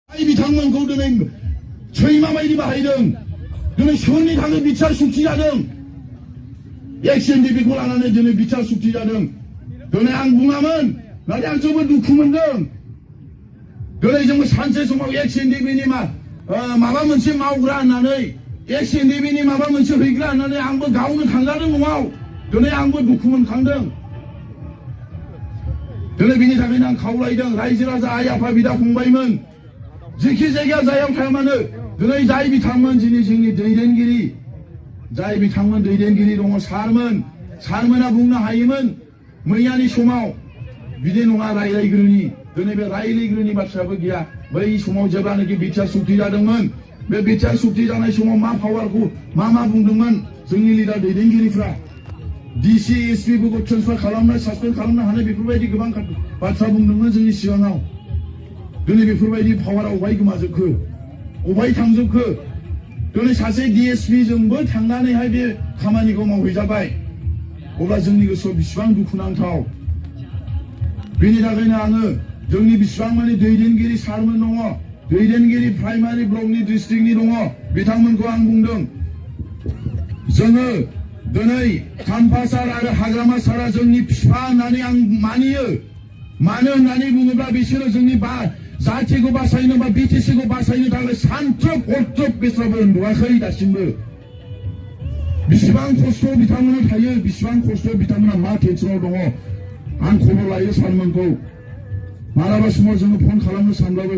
बिथांमोनखौ दिनै सैमा बायदि बाहायदों, दिनै सोरनि थाखाय बिसार सुक्ति जादों, XNDP खौ लानानै दिनै बिसार सुक्ति जादों। दिनै आं बुङामोन, नाथाय आं जोबोद दुखु मोनदों। दिनै जोंबो सानसे समाव XNDP नि माबा मोनसे मावग्रा होननानै, XNDP नि माबा मोनसे हैग्रा होननानै आंबो गावनो थांजादों न'आव। दिनै आंबो दुखु मोनखांदों। दिनै बिनि थाखायनो आं खावलायदों, रायजो राजा, आइ आफा, बिदा फंबायमोन, जेखि जायगा जायाव थाया मानो, दिनै जाय बिथांमोन दिनै जोंनि दैदेनगिरि, जाय बिथांमोन दैदेनगिरि दङ, सारमोना बुंनो हायोमोन मैयानि समाव, बिदि नङा रायलायग्रोनि। दिनै बे रायलायग्रोनि बाथ्रायाबो गैया। बै समाव जेब्लानोखि बिटिआर सुक्ति जादोंमोन, बे बिटिआर सुक्ति जानाय समाव मा पावारखौ मा बुंदोंमोन जोंनि लिडार दैदेनगिरिफ्रा, DC SP फोरखौ ट्रेन्सफार खालामनो, सासपेन्ड खालामनो हानाय, बेफोरबायदि गोबां बाथ्रा बुंदोंमोन जोंनि सिगाङाव। दिनै बेफोरबायदि पावारा अबाय गोमाजोबखो, अबाय थांजोबखो? दिनै सासे DSP जोंबो थांनानैहाय बे खामानिखौ मावहैजाबाय। अब्ला जोंनि गोसोआव बेसेबां दुखुनांथाव। बेनि थाखायनो आङो जोंनि बेसेबां माने दैदेनगिरि सारमोन दङ, दैदेनगिरि प्राइमारि ब्लकनि डिस्ट्रिक्टनि दङ, बिथांमोनखौ आं बुंदों, जोङो दिनै खाम्फा सार आरो हाग्रामा सारा जोंनि बिफा होननानै आं मानियो। मानो होननानै बुङोब्ला बिसोरो जोंनि जाथिखौ बासायनो बा BTC खौ बासायनो थाखाय सानथ्रोब हरथ्रोब बेस्राबो उन्दुवाखै दासिमबो। बेसेबां खस्थ' बिथांमोना थायो, बेसेबां खस्थ' बिथांमोना मा टेनसनाव दङ। आं खबर लायो सारमोनखौ। मालाबा समाव जोङो फन खालामनो सानब्लाबो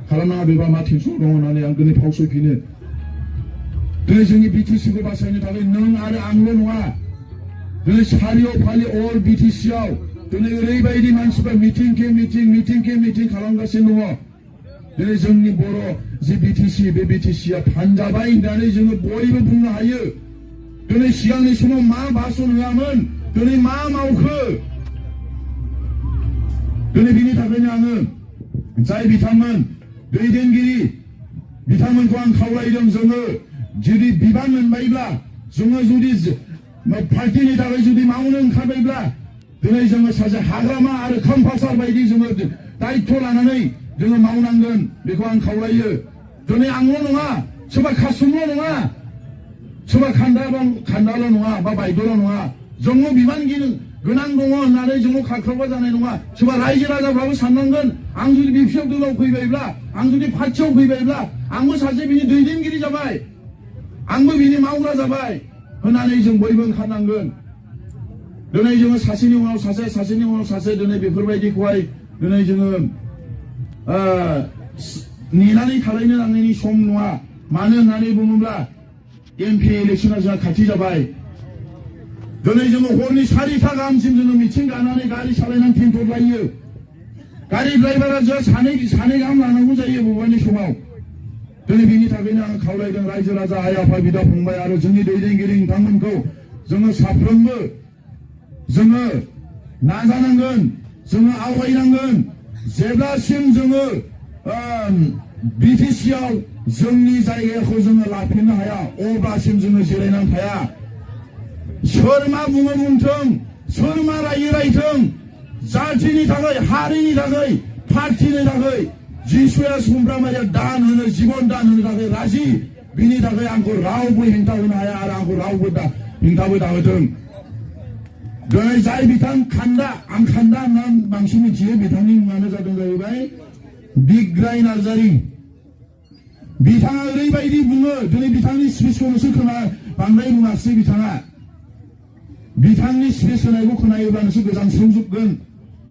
खालामनाङा, बेबा मा टेनसनाव दङ होननानै आं दिनै फावसयफिनो। दिनै जोंनि BTC खौ बासायनो थाखाय नों आरो आंल' नङा, दिनै सारियाव फालि अल BTC आव दिनै ओरैबायदि मानसिफ्रा मिटिं खालामगासिनो दङ। दिनै जोंनि बर' जि BTC, बे BTC आ फानजाबाय होननानै जोङो बयबो बुंनो हायो। दिनै सिगांनि समाव मा भाषण होआमोन, दिनै मा मावखो? दिनै बिनि थाखायनो आङो जाय बिथांमोन दैदेनगिरि, बिथांमोनखौ आं खावलायदों, जोङो जुदि बिबान मोनबायब्ला, जोङो जुदि पार्टिनि थाखाय जुदि मावनो ओंखारबायब्ला, दिनै जोङो सासे हाग्रामा आरो खाम्फासार बायदि जोङो दायित्व लानानै जोङो मावनांगोन। बेखौ आं खावलायो। दिनै आंल' नङा, सोरबा कासुमल' नङा, सोरबा खान्दाल' नङा बा बायद'ल' नङा, जोङो बिबान गोनां दङ होननानै जोङो खाख्राबा जानाय नङा। सोरबा रायजो राजाफ्राबो साननांगोन, आं जुदि BPF दलाव फैबायब्ला, आं जुदि पार्टियाव फैबायब्ला, आंबो सासे बिनि दैदेनगिरि जाबाय, आंबो बिनि मावग्रा जाबाय होननानै जों बयबो ओंखारनांगोन। दिनै जोङो सासेनि उनाव सासे दिनै बेफोरबायदिखौहाय दिनै जोङो नेनानै थालायनो नांनायनि सम नङा। मानो होननानै बुङोब्ला MP इलेक्सना जोंहा खाथि जाबाय। दिनै जोङो हरनि 4टा गाहामसिम जोङो मिथिं गानानै गारि सालायनानै टेन्टर लायो। गारि ड्राइभारा जोंहा सानै गाहाम लानांगौ जायो बबेबानि समाव। दिनै बिनि थाखायनो आं खावलायदों रायजो राजा, आइ आफा, बिदा फंबाय आरो जोंनि दैदेनगिरि नोंथांमोनखौ, जोङो साफ्रोमबो जोङो नाजानांगोन, जोङो आवगायनांगोन। जेब्लासिम जोङो BTC आव जोंनि जायगाखौ जोङो लाफिननो हाया, अब्लासिम जोङो जिरायनानै थाया। सोर मा बुङो बुंथों, सोर मा रायो रायथों, जाथिनि थाखाय, हारिनि थाखाय, पार्टिनि थाखाय जिसुआ सुमफ्रामारिया दान होनो, जिबन दान होनो थाखाय राजि। बिनि थाखाय आंखौ रावबो हेंथा होनो हाया आरो आंखौ रावबो हेंथाबो दाहोथों। दिनै जाय बिथां आं खान्दा होनना बांसिन मिथियो, बिथांनि मुङानो जाहैबाय बिग्राय नार्जारी। बिथाङा ओरैबायदि बुङो, दिनै बिथांनि स्पिचखौल'सो बांद्राय बुङासै बिथाङा। बिथांनि स्पिच होनायखौ खोनायोब्ला नोंसोर गोजांस्रिवजोबगोन।